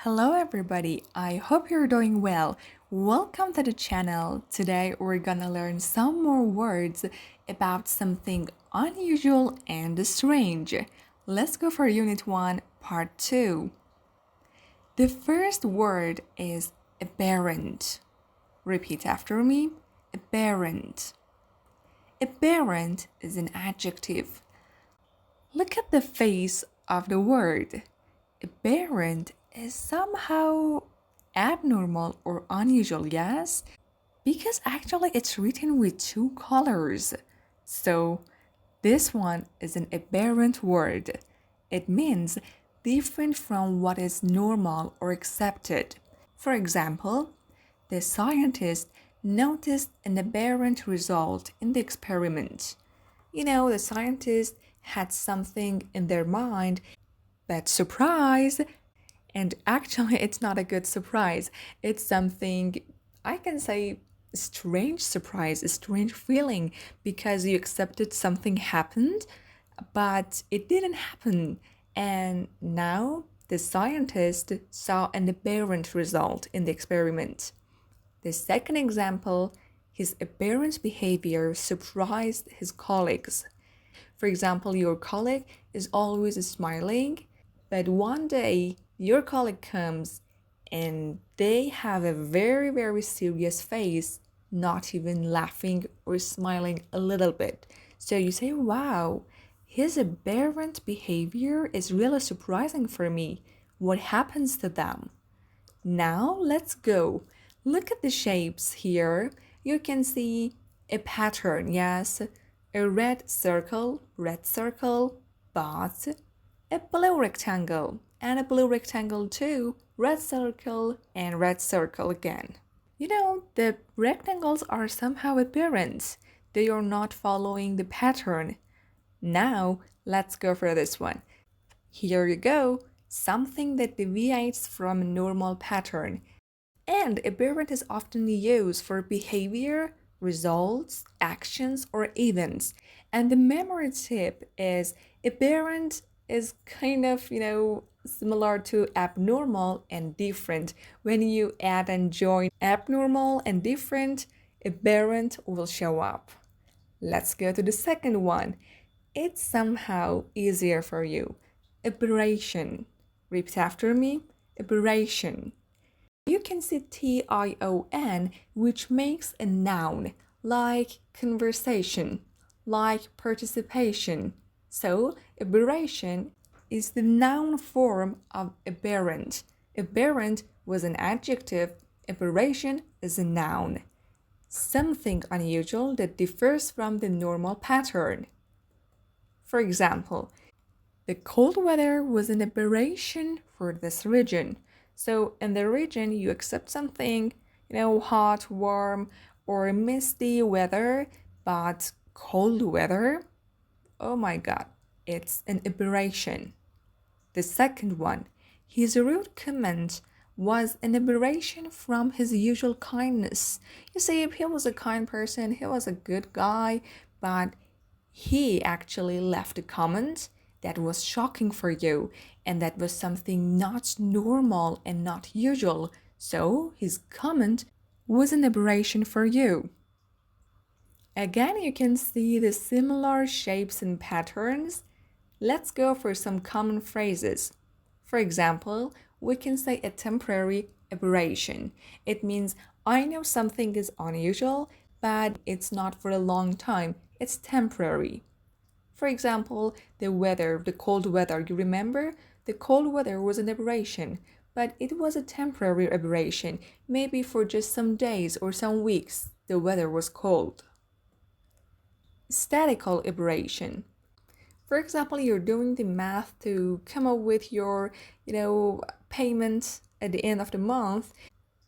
Hello everybody, I hope you're doing well. Welcome to the channel. Today we're gonna learn some more words about something unusual and strange. Let's go for Unit 1, Part 2. The first word is aberrant. Repeat after me, aberrant. Aberrant is an adjective. Look at the face of the word. Aberrant is somehow abnormal or unusual, yes? Because actually it's written with two colors. So this one is an aberrant word. It means different from what is normal or accepted. For example, the scientist noticed an aberrant result in the experiment. The scientist had something in their mind, but surprise! And actually, it's not a good surprise. It's something, I can say, strange surprise, a strange feeling, because you accepted something happened, but it didn't happen. And now the scientist saw an aberrant result in the experiment. The second example, his aberrant behavior surprised his colleagues. For example, your colleague is always smiling, but one day your colleague comes and they have a very, very serious face, not even laughing or smiling a little bit. So you say, wow, his aberrant behavior is really surprising for me. What happens to them? Now let's go. Look at the shapes here. You can see a pattern, yes? A red circle, but a blue rectangle, and a blue rectangle too, red circle and red circle again. The rectangles are somehow aberrant. They are not following the pattern. Now, let's go for this one. Here you go, something that deviates from a normal pattern. And aberrant is often used for behavior, results, actions, or events. And the memory tip is aberrant is kind of, similar to abnormal and different. When you add and join abnormal and different, aberrant will show up. Let's go to the second one. It's somehow easier for you. Aberration. Repeat after me. Aberration. You can see tion, which makes a noun, like conversation, like participation. So, aberration is the noun form of aberrant. Aberrant was an adjective, aberration is a noun. Something unusual that differs from the normal pattern. For example, the cold weather was an aberration for this region. So in the region, you accept something, hot, warm, or misty weather, but cold weather, oh my God, it's an aberration. The second one, his rude comment was an aberration from his usual kindness. You see, if he was a kind person, he was a good guy, but he actually left a comment that was shocking for you, and that was something not normal and not usual. So his comment was an aberration for you. Again, you can see the similar shapes and patterns. Let's go for some common phrases. For example, we can say a temporary aberration. It means I know something is unusual, but it's not for a long time. It's temporary. For example, the cold weather, you remember? The cold weather was an aberration, but it was a temporary aberration. Maybe for just some days or some weeks, the weather was cold. Statical aberration. For example, you're doing the math to come up with your, payment at the end of the month,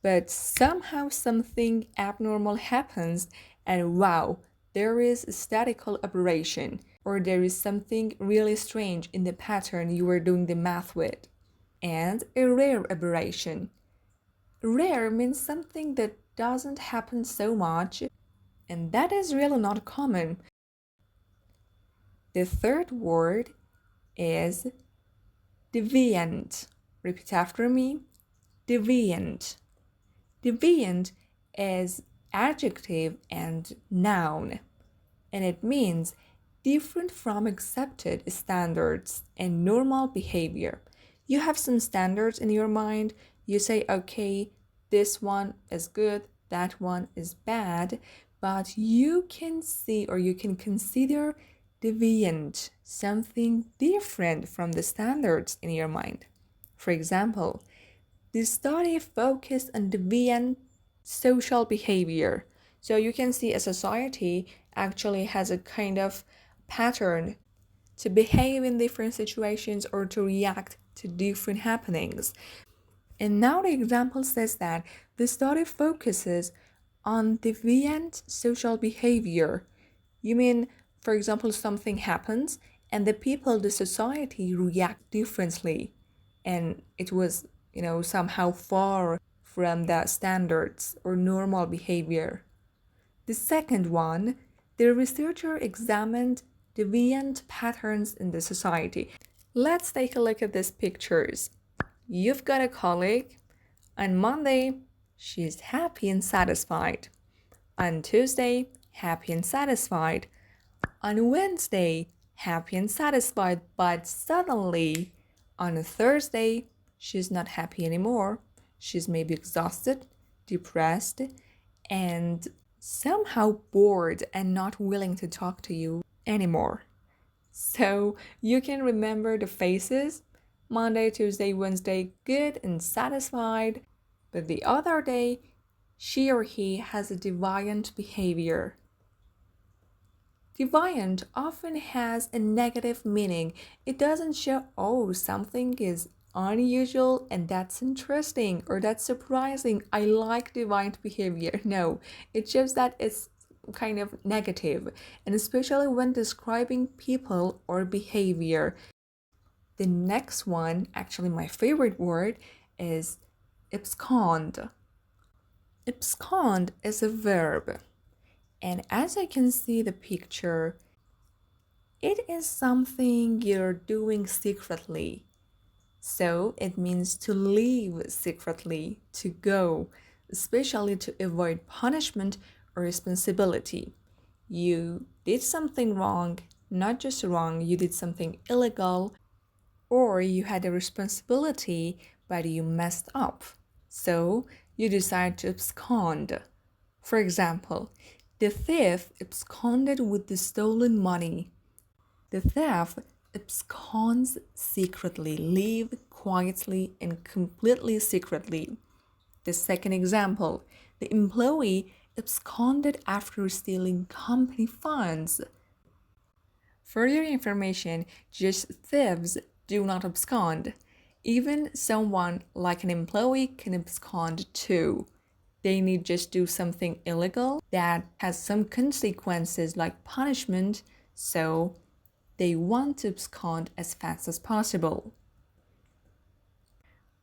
but somehow something abnormal happens and wow, there is a statical aberration, or there is something really strange in the pattern you were doing the math with. And a rare aberration. Rare means something that doesn't happen so much, and that is really not common. The third word is deviant. Repeat after me. Deviant. Deviant is adjective and noun, and it means different from accepted standards and normal behavior. You have some standards in your mind, you say, okay, this one is good, that one is bad, but you can see or you can consider deviant, something different from the standards in your mind. For example, the study focused on deviant social behavior. So you can see a society actually has a kind of pattern to behave in different situations or to react to different happenings. And now the example says that the study focuses on deviant social behavior. You mean, for example, something happens and the people, the society react differently. And it was, somehow far from the standards or normal behavior. The second one, the researcher examined deviant patterns in the society. Let's take a look at these pictures. You've got a colleague. On Monday, she's happy and satisfied. On Tuesday, happy and satisfied. On Wednesday, happy and satisfied, but suddenly, on a Thursday, she's not happy anymore. She's maybe exhausted, depressed, and somehow bored and not willing to talk to you anymore. So you can remember the faces: Monday, Tuesday, Wednesday, good and satisfied, but the other day, she or he has a deviant behavior. Deviant often has a negative meaning. It doesn't show, oh, something is unusual and that's interesting or that's surprising. I like deviant behavior. No, it shows that it's kind of negative, and especially when describing people or behavior. The next one, actually my favorite word, is abscond. Abscond is a verb. And as I can see the picture, it is something you're doing secretly. So it means to leave secretly, to go, especially to avoid punishment or responsibility. You did something wrong, not just wrong, you did something illegal, or you had a responsibility, but you messed up. So you decide to abscond. For example, the thief absconded with the stolen money. The thief absconds secretly, live quietly and completely secretly. The second example, the employee absconded after stealing company funds. For your information, just thieves do not abscond. Even someone like an employee can abscond too. They need just do something illegal that has some consequences like punishment, so they want to abscond as fast as possible.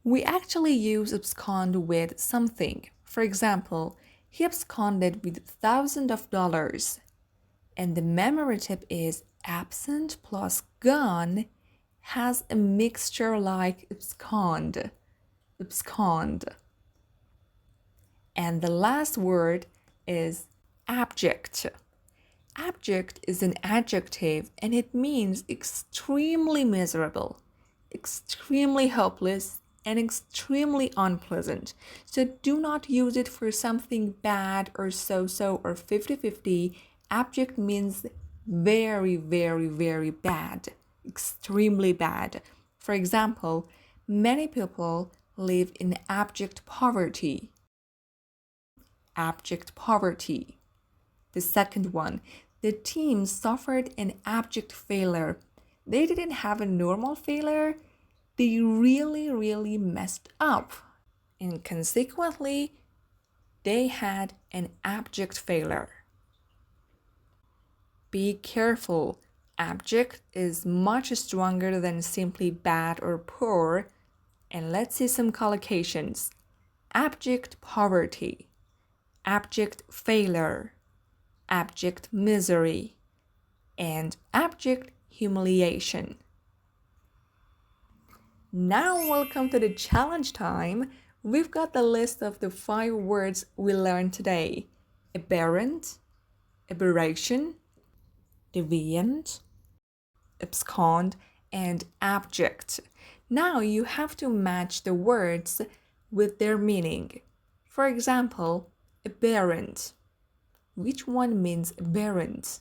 We actually use abscond with something. For example, he absconded with thousands of dollars. And the memory tip is absent plus gone has a mixture like abscond. Abscond. And the last word is abject. Abject is an adjective and it means extremely miserable, extremely hopeless, and extremely unpleasant. So do not use it for something bad or so-so or 50-50. Abject means very, very, very bad, extremely bad. For example, many people live in abject poverty. Abject poverty. The second one, the team suffered an abject failure. They didn't have a normal failure. They really, really messed up. And consequently, they had an abject failure. Be careful. Abject is much stronger than simply bad or poor. And let's see some collocations. Abject poverty. Abject failure. Abject misery. And abject humiliation. Now welcome to the challenge time. we've got the list of the 5 words we learned today. Aberrant, aberration, deviant, abscond, and abject. Now you have to match the words with their meaning. For example, aberrant. Which one means aberrant?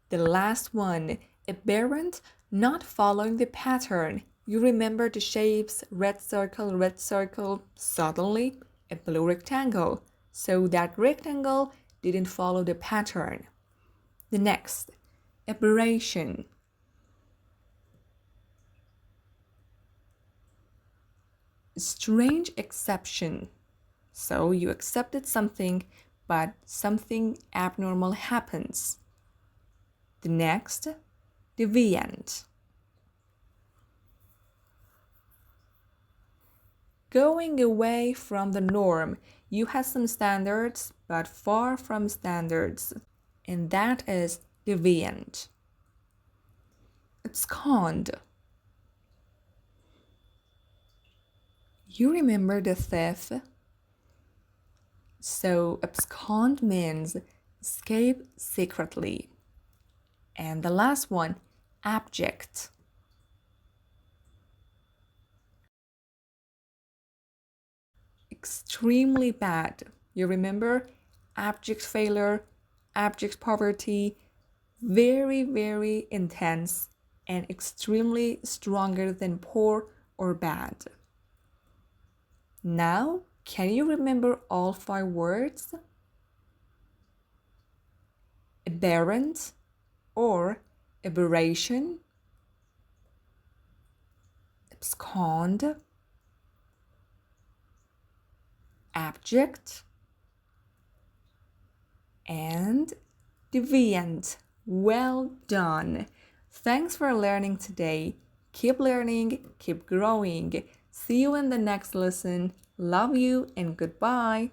The last one, aberrant, not following the pattern. You remember the shapes, red circle, suddenly a blue rectangle. So that rectangle didn't follow the pattern. The next, aberration. Strange exception. So you accepted something, but something abnormal happens. The next, deviant. Going away from the norm. You have some standards, but far from standards. And that is deviant. Abscond. You remember the thief? So abscond means escape secretly. And the last one, abject. Extremely bad. You remember? Abject failure, abject poverty, very, very intense and extremely stronger than poor or bad. Now, can you remember all 5 words? Aberrant or aberration, abscond, abject, and deviant. Well done. Thanks for learning today. Keep learning, keep growing. See you in the next lesson. Love you and goodbye.